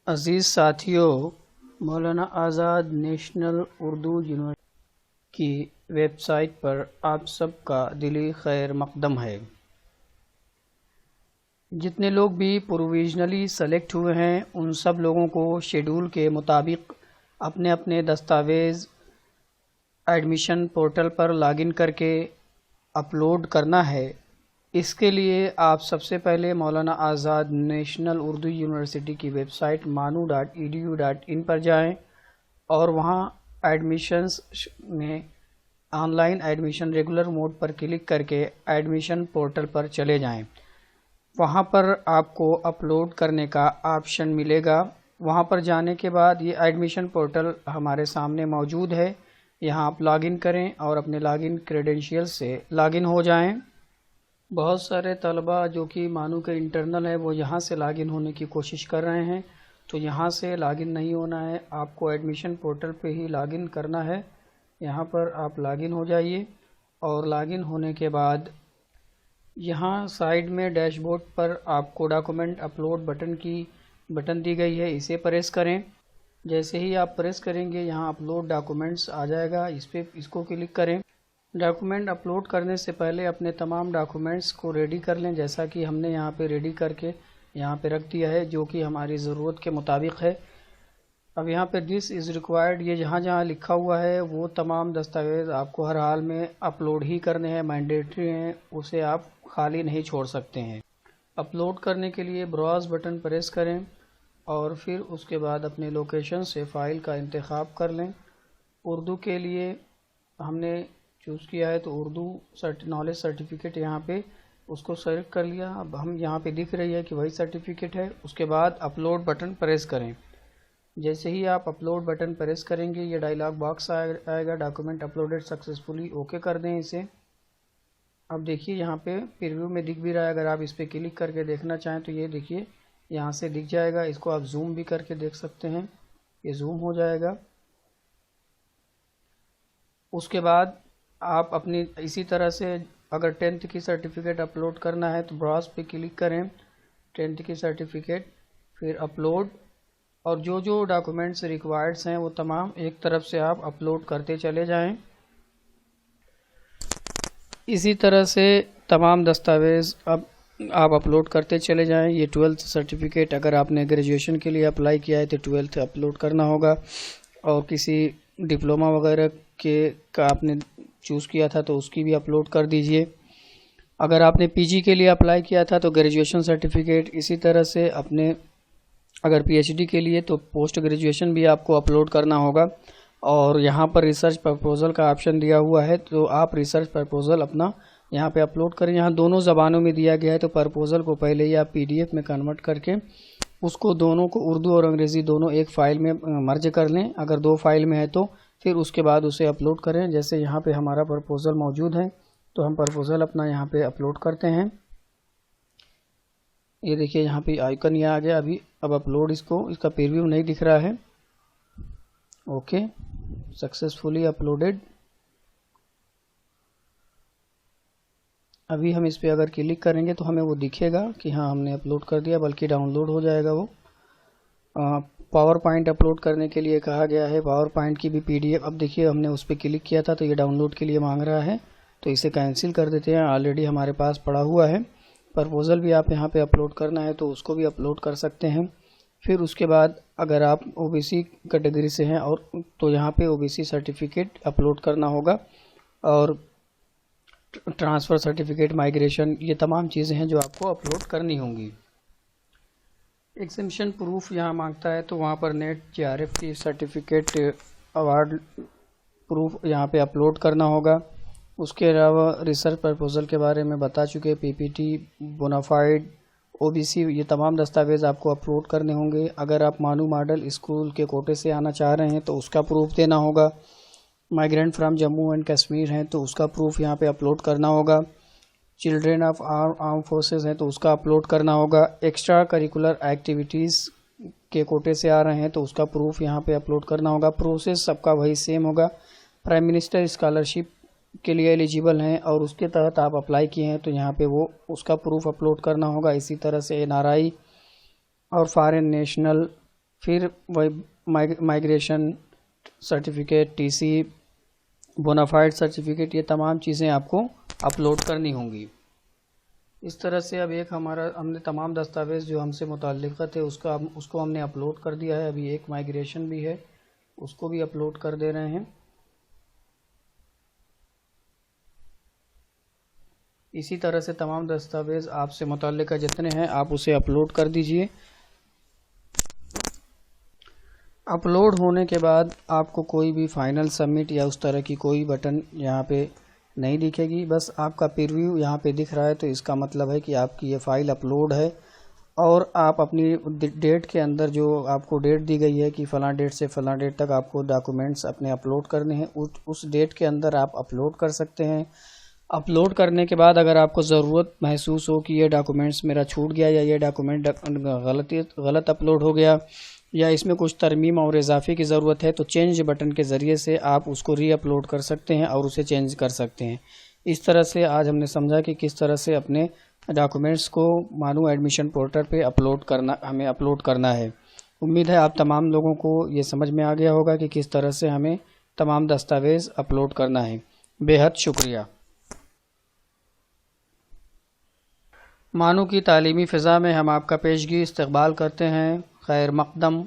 अज़ीज़ साथियों, मौलाना आज़ाद national Urdu university की website पर आप सबका दिली खैर मक़दम है। जितने लोग भी प्रोविज़नली सेलेक्ट हुए हैं उन सब लोगों को शेड्यूल के मुताबिक अपने अपने दस्तावेज़ एडमिशन पोर्टल पर लॉगिन करके अपलोड करना है। इसके लिए आप सबसे पहले मौलाना आज़ाद नेशनल उर्दू यूनिवर्सिटी की वेबसाइट manu.edu.in पर जाएं और वहां एडमिशन्स में ऑनलाइन एडमिशन रेगुलर मोड पर क्लिक करके एडमिशन पोर्टल पर चले जाएं। वहां पर आपको अपलोड करने का ऑप्शन मिलेगा। वहां पर जाने के बाद ये एडमिशन पोर्टल हमारे सामने मौजूद है। यहाँ आप लॉगिन करें और अपने लॉगिन क्रेडेंशियल से लॉगिन हो जाएं। बहुत सारे तलबा जो कि मानू के इंटरनल है वो यहाँ से लॉगिन होने की कोशिश कर रहे हैं, तो यहाँ से लॉगिन नहीं होना है, आपको एडमिशन पोर्टल पे ही लॉगिन करना है। यहाँ पर आप लॉगिन हो जाइए और लॉगिन होने के बाद यहाँ साइड में डैशबोर्ड पर आपको डॉक्यूमेंट अपलोड बटन दी गई है, इसे प्रेस करें। जैसे ही आप प्रेस करेंगे यहाँ अपलोड डॉक्यूमेंट्स आ जाएगा, इसको क्लिक करें। डॉक्यूमेंट अपलोड करने से पहले अपने तमाम डॉक्यूमेंट्स को रेडी कर लें, जैसा कि हमने यहाँ पे रेडी करके यहाँ पे रख दिया है, जो कि हमारी ज़रूरत के मुताबिक है। अब यहाँ पे दिस इज़ रिक्वायर्ड, ये जहाँ जहाँ लिखा हुआ है वो तमाम दस्तावेज़ आपको हर हाल में अपलोड ही करने हैं, मैंडेटरी हैं, उसे आप खाली नहीं छोड़ सकते हैं। अपलोड करने के लिए ब्राउज़ बटन प्रेस करें और फिर उसके बाद अपने लोकेशन से फ़ाइल का इंतखाब कर लें। उर्दू के लिए हमने चूज़ किया है तो उर्दू नॉलेज सर्टिफिकेट यहाँ पे उसको सेलेक्ट कर लिया। अब हम यहाँ पे दिख रही है कि वही सर्टिफिकेट है। उसके बाद अपलोड बटन प्रेस करें। जैसे ही आप अपलोड बटन प्रेस करेंगे ये डायलॉग बॉक्स आएगा, डॉक्यूमेंट अपलोडेड सक्सेसफुली, ओके कर दें इसे। अब देखिए यहाँ पे प्रीव्यू में दिख भी रहा है, अगर आप इस पर क्लिक करके देखना चाहें तो ये देखिए यहाँ से दिख जाएगा। इसको आप जूम भी करके देख सकते हैं, ये जूम हो जाएगा। उसके बाद आप अपनी इसी तरह से अगर 10th की सर्टिफिकेट अपलोड करना है तो ब्राउज़ पे क्लिक करें, 10th की सर्टिफिकेट, फिर अपलोड, और जो जो डॉक्यूमेंट्स रिक्वायर्ड्स हैं वो तमाम एक तरफ से आप अपलोड करते चले जाएं। इसी तरह से तमाम दस्तावेज़ अब आप अपलोड करते चले जाएं। ये 12th सर्टिफिकेट, अगर आपने ग्रेजुएशन के लिए अप्लाई किया है तो 12th अपलोड करना होगा, और किसी डिप्लोमा वगैरह का आपने चूज़ किया था तो उसकी भी अपलोड कर दीजिए। अगर आपने पीजी के लिए अप्लाई किया था तो ग्रेजुएशन सर्टिफिकेट, इसी तरह से अपने अगर पीएचडी के लिए तो पोस्ट ग्रेजुएशन भी आपको अपलोड करना होगा। और यहाँ पर रिसर्च प्रपोजल का ऑप्शन दिया हुआ है, तो आप रिसर्च प्रपोजल अपना यहाँ पे अपलोड करें। यहाँ दोनों ज़बानों में दिया गया है, तो प्रपोजल को पहले ही आप पीडीएफ में कन्वर्ट करके उसको दोनों को उर्दू और अंग्रेज़ी दोनों एक फ़ाइल में मर्ज कर लें। अगर 2 फाइल में है तो फिर उसके बाद उसे अपलोड करें। जैसे यहाँ पे हमारा प्रपोजल मौजूद है तो हम प्रपोजल अपना यहाँ पे अपलोड करते हैं। ये देखिए यहाँ पे आइकन ये आ गया अभी। अब अपलोड इसका प्रीव्यू नहीं दिख रहा है। Okay, successfully uploaded. अभी हम इस पर अगर क्लिक करेंगे तो हमें वो दिखेगा कि हाँ हमने अपलोड कर दिया, बल्कि डाउनलोड हो जाएगा वो। पावर पॉइंट अपलोड करने के लिए कहा गया है, पावर पॉइंट की भी पीडीएफ। अब देखिए हमने उस पर क्लिक किया था तो ये डाउनलोड के लिए मांग रहा है, तो इसे कैंसिल कर देते हैं, ऑलरेडी हमारे पास पड़ा हुआ है। प्रपोजल भी आप यहाँ पे अपलोड करना है तो उसको भी अपलोड कर सकते हैं। फिर उसके बाद अगर आप ओबीसी कैटेगरी से हैं और तो यहाँ पे ओबीसी सर्टिफिकेट अपलोड करना होगा, और ट्रांसफ़र सर्टिफिकेट, माइग्रेशन, ये तमाम चीज़ें हैं जो आपको अपलोड करनी होंगी। एग्जामिशन प्रूफ यहाँ मांगता है तो वहाँ पर नेट जेआरएफ की सर्टिफिकेट, अवार्ड प्रूफ यहाँ पे अपलोड करना होगा। उसके अलावा रिसर्च प्रपोजल के बारे में बता चुके, पीपीटी, बोनाफाइड, ओबीसी, ये तमाम दस्तावेज़ आपको अपलोड करने होंगे। अगर आप मानू मॉडल स्कूल के कोटे से आना चाह रहे हैं तो उसका प्रूफ देना होगा। Migrant from Jammu and Kashmir हैं तो उसका प्रूफ यहाँ पे अपलोड करना होगा। चिल्ड्रेन ऑफ आर्म फोर्सेस हैं तो उसका अपलोड करना होगा। एक्स्ट्रा करिकुलर एक्टिविटीज़ के कोटे से आ रहे हैं तो उसका प्रूफ यहाँ पे अपलोड करना होगा। प्रोसेस सबका वही सेम होगा। प्राइम मिनिस्टर स्कॉलरशिप के लिए एलिजिबल हैं और उसके तहत आप अप्लाई किए हैं तो यहाँ पे वो उसका प्रूफ अपलोड करना होगा। इसी तरह से एनआरआई और फॉरेन नेशनल फिर वही migration certificate, TC, bona fide certificate, ये तमाम चीज़ें आपको अपलोड करनी होंगी। इस तरह से अब एक हमने तमाम दस्तावेज़ जो हमसे मुतल्लिक़ थे उसको हमने अपलोड कर दिया है। अभी एक माइग्रेशन भी है, उसको भी अपलोड कर दे रहे हैं। इसी तरह से तमाम दस्तावेज़ आपसे मुतल्लिक़ जितने हैं आप उसे अपलोड कर दीजिए। अपलोड होने के बाद आपको कोई भी फाइनल सबमिट या उस तरह की कोई बटन यहाँ पे नहीं दिखेगी, बस आपका प्रीव्यू यहाँ पे दिख रहा है, तो इसका मतलब है कि आपकी ये फ़ाइल अपलोड है और आप अपनी डेट के अंदर जो आपको डेट दी गई है कि फ़लाँ डेट से फ़लाँ डेट तक आपको डॉक्यूमेंट्स अपने अपलोड करने हैं, उस डेट के अंदर आप अपलोड कर सकते हैं। अपलोड करने के बाद अगर आपको ज़रूरत महसूस हो कि ये डॉक्यूमेंट्स मेरा छूट गया या ये डॉक्यूमेंट गलत अपलोड हो गया या इसमें कुछ तरमीम और इजाफे की ज़रूरत है, तो चेंज बटन के ज़रिए से आप उसको री अपलोड कर सकते हैं और उसे चेंज कर सकते हैं। इस तरह से आज हमने समझा कि किस तरह से अपने डॉक्यूमेंट्स को मानू एडमिशन पोर्टल पे हमें अपलोड करना है। उम्मीद है आप तमाम लोगों को ये समझ में आ गया होगा कि किस तरह से हमें तमाम दस्तावेज़ अपलोड करना है। बेहद शुक्रिया। मानू की तालीमी फ़िज़ा में हम आपका पेशगी इस्तकबाल करते हैं। खैर मक़दम।